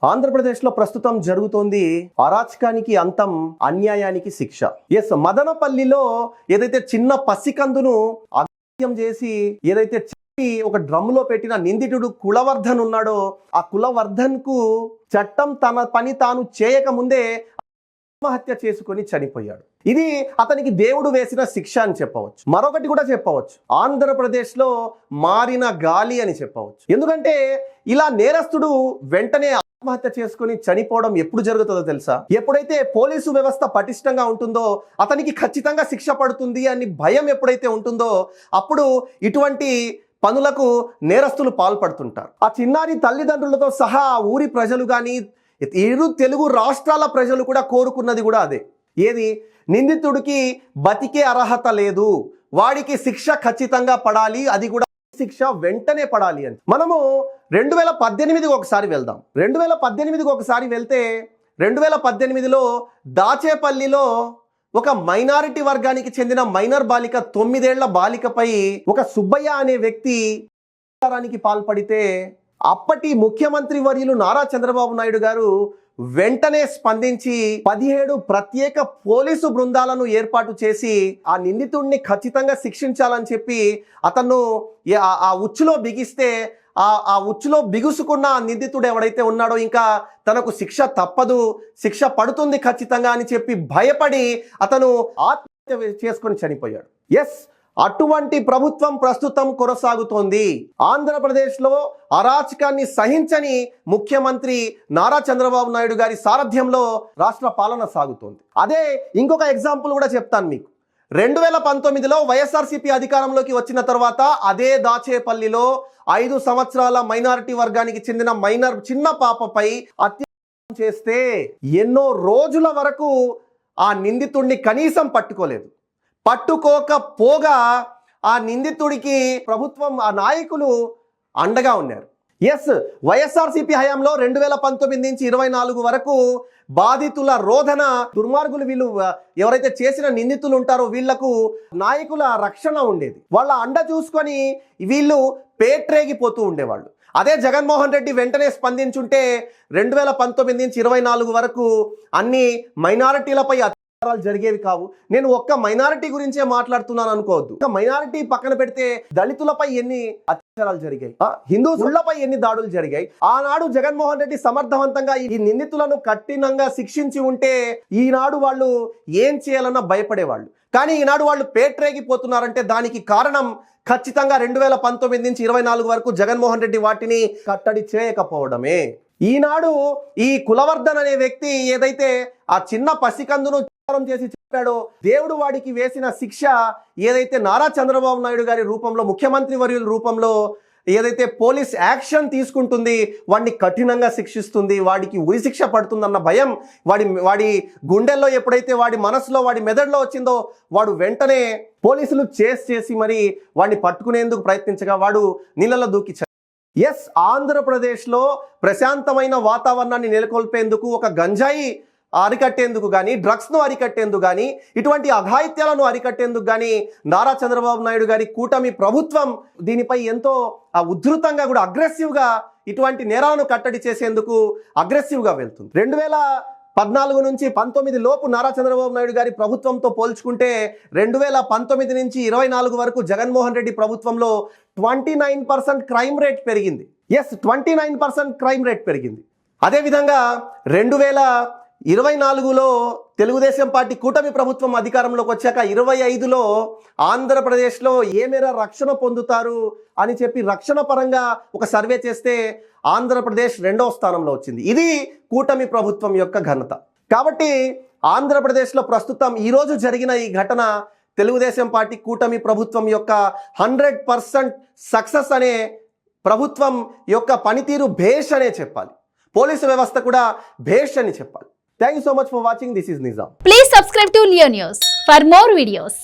ఆంధ్రప్రదేశ్లో ప్రస్తుతం జరుగుతోంది అరాచకానికి అంతం, అన్యాయానికి శిక్ష. మదనపల్లిలో ఏదైతే చిన్న పసికందును అత్యం చేసి ఏదైతే చెప్పి ఒక డ్రమ్లో పెట్టిన నిందితుడు కులవర్ధన్ ఉన్నాడో, ఆ కులవర్ధన్ కు చట్టం తన పని తాను చేయక ముందే ఆత్మహత్య చేసుకొని చనిపోయాడు. ఇది అతనికి దేవుడు వేసిన శిక్ష అని చెప్పవచ్చు. మరొకటి కూడా చెప్పవచ్చు, ఆంధ్రప్రదేశ్లో మారిన గాలి అని చెప్పవచ్చు. ఎందుకంటే ఇలా నేరస్తుడు వెంటనే ఆత్మహత్య చేసుకుని చనిపోవడం ఎప్పుడు జరుగుతుందో తెలుసా? ఎప్పుడైతే పోలీసు వ్యవస్థ పటిష్టంగా ఉంటుందో, అతనికి ఖచ్చితంగా శిక్ష పడుతుంది అని భయం ఎప్పుడైతే ఉంటుందో, అప్పుడు ఇటువంటి పనులకు నేరస్తులు పాల్పడుతుంటారు. ఆ చిన్నారి తల్లిదండ్రులతో సహా ఊరి ప్రజలు కానీ ఇరు తెలుగు రాష్ట్రాల ప్రజలు కూడా కోరుకున్నది కూడా అదే. ఏది? నిందితుడికి బతికే అర్హత లేదు, వాడికి శిక్ష ఖచ్చితంగా పడాలి, అది కూడా శిక్ష వెంటనే పడాలి అని. మనము 2018కి ఒకసారి వెళ్దాం. 2018కి ఒకసారి వెళ్తే 2018లో దాచేపల్లిలో ఒక మైనారిటీ వర్గానికి చెందిన మైనర్ బాలిక 9 ఏళ్ల బాలికపై ఒక సుబ్బయ్య అనే వ్యక్తి పాల్పడితే అప్పటి ముఖ్యమంత్రి వర్యులు నారా చంద్రబాబు నాయుడు గారు వెంటనే స్పందించి 17 ప్రత్యేక పోలీసు బృందాలను ఏర్పాటు చేసి ఆ నిందితుడిని ఖచ్చితంగా శిక్షించాలని చెప్పి అతను ఆ ఉచ్చులో బిగిస్తే ఆ ఉచ్చులో బిగుసుకున్న ఆ నిందితుడు ఎవడైతే ఉన్నాడో ఇంకా తనకు శిక్ష తప్పదు, శిక్ష పడుతుంది ఖచ్చితంగా అని చెప్పి భయపడి అతను ఆత్మహత్య చేసుకొని చనిపోయాడు. అటువంటి ప్రభుత్వం ప్రస్తుతం కొనసాగుతోంది. ఆంధ్రప్రదేశ్లో అరాచకాన్ని సహించని ముఖ్యమంత్రి నారా చంద్రబాబు నాయుడు గారి సారథ్యంలో రాష్ట్ర పాలన సాగుతోంది. అదే ఇంకొక ఎగ్జాంపుల్ కూడా చెప్తాను మీకు. 2019లో వైఎస్ఆర్సీపీ అధికారంలోకి వచ్చిన తర్వాత అదే దాచేపల్లిలో 5 సంవత్సరాల మైనారిటీ వర్గానికి చెందిన చిన్న పాపపై అత్యాచారం చేస్తే ఎన్నో రోజుల వరకు ఆ నిందితుడిని కనీసం పట్టుకోలేదు. పట్టుకోకపోగా ఆ నిందితుడికి ప్రభుత్వం, ఆ నాయకులు అండగా ఉన్నారు. వైఎస్ఆర్సీపీ హయాంలో 2019 నుంచి 24 వరకు బాధితుల రోధన, దుర్మార్గులు వీళ్ళు ఎవరైతే చేసిన నిందితులు ఉంటారో వీళ్లకు నాయకుల రక్షణ ఉండేది. వాళ్ళ అండ చూసుకొని వీళ్ళు పేట్రేగిపోతూ ఉండేవాళ్ళు. అదే జగన్మోహన్ రెడ్డి వెంటనే స్పందించుంటే 2019 నుంచి 24 వరకు అన్ని మైనారిటీలపై జరిగేవి కావు. నేను ఒక్క మైనారిటీ గురించే మాట్లాడుతున్నాను అనుకోవద్దు. ఒక మైనారిటీ పక్కన పెడితే దళితులపై ఎన్ని అత్యాచారాలు జరిగాయి, హిందువులపై ఎన్ని దాడులు జరిగాయి. ఆనాడు జగన్మోహన్ రెడ్డి సమర్థవంతంగా ఈ నిందితులను కఠినంగా శిక్షించి ఉంటే ఈనాడు వాళ్ళు ఏం చేయాలన్నా భయపడేవాళ్ళు. కానీ ఈనాడు వాళ్ళు పేట్రేగిపోతున్నారంటే దానికి కారణం ఖచ్చితంగా 2019 నుంచి 24 వరకు జగన్మోహన్ రెడ్డి వాటిని కట్టడి చేయకపోవడమే. ఈనాడు ఈ కులవర్ధన్ అనే వ్యక్తి ఏదైతే ఆ చిన్న పసికందును చేసి చెప్పాడో, దేవుడు వాడికి వేసిన శిక్ష ఏదైతే నారా చంద్రబాబు నాయుడు గారి రూపంలో, ముఖ్యమంత్రి వర్యుల రూపంలో ఏదైతే పోలీస్ యాక్షన్ తీసుకుంటుంది, వాడిని కఠినంగా శిక్షిస్తుంది, వాడికి ఉరి శిక్ష పడుతుందన్న భయం వాడి గుండెల్లో ఎప్పుడైతే వాడి మనసులో, వాడి మెదడులో వచ్చిందో, వాడు వెంటనే పోలీసులు చేసి మరి వాడిని పట్టుకునేందుకు ప్రయత్నించగా వాడు నీళ్ళలో దూకి ఆంధ్రప్రదేశ్లో ప్రశాంతమైన వాతావరణాన్ని నెలకొల్పేందుకు, ఒక గంజాయి అరికట్టేందుకు కానీ, డ్రగ్స్ను అరికట్టేందుకు కానీ, ఇటువంటి అఘాయిత్యాలను అరికట్టేందుకు కానీ నారా చంద్రబాబు నాయుడు గారి కూటమి ప్రభుత్వం దీనిపై ఎంతో ఉధృతంగా కూడా అగ్రెసివ్గా ఇటువంటి నేరాలను కట్టడి చేసేందుకు అగ్రెసివ్గా వెళ్తుంది. 2014 నుంచి 19 లోపు నారా చంద్రబాబు నాయుడు గారి ప్రభుత్వంతో పోల్చుకుంటే 2019 నుంచి 24 వరకు జగన్మోహన్ రెడ్డి ప్రభుత్వంలో 29% క్రైమ్ రేట్ పెరిగింది. 29% క్రైమ్ రేట్ పెరిగింది. అదేవిధంగా 2024లో తెలుగుదేశం పార్టీ కూటమి ప్రభుత్వం అధికారంలోకి వచ్చాక 25లో ఆంధ్రప్రదేశ్లో ఏ మేర రక్షణ పొందుతారు అని చెప్పి రక్షణ పరంగా ఒక సర్వే చేస్తే ఆంధ్రప్రదేశ్ 2వ స్థానంలో వచ్చింది. ఇది కూటమి ప్రభుత్వం యొక్క ఘనత. కాబట్టి ఆంధ్రప్రదేశ్లో ప్రస్తుతం ఈరోజు జరిగిన ఈ ఘటన తెలుగుదేశం పార్టీ కూటమి ప్రభుత్వం యొక్క 100% సక్సెస్ అనే, ప్రభుత్వం యొక్క పనితీరు భేష్ అనే చెప్పాలి. పోలీసు వ్యవస్థ కూడా భేష్ అని చెప్పాలి. Thank you so much for watching. This is Nizam. Please subscribe to Leo News for more videos.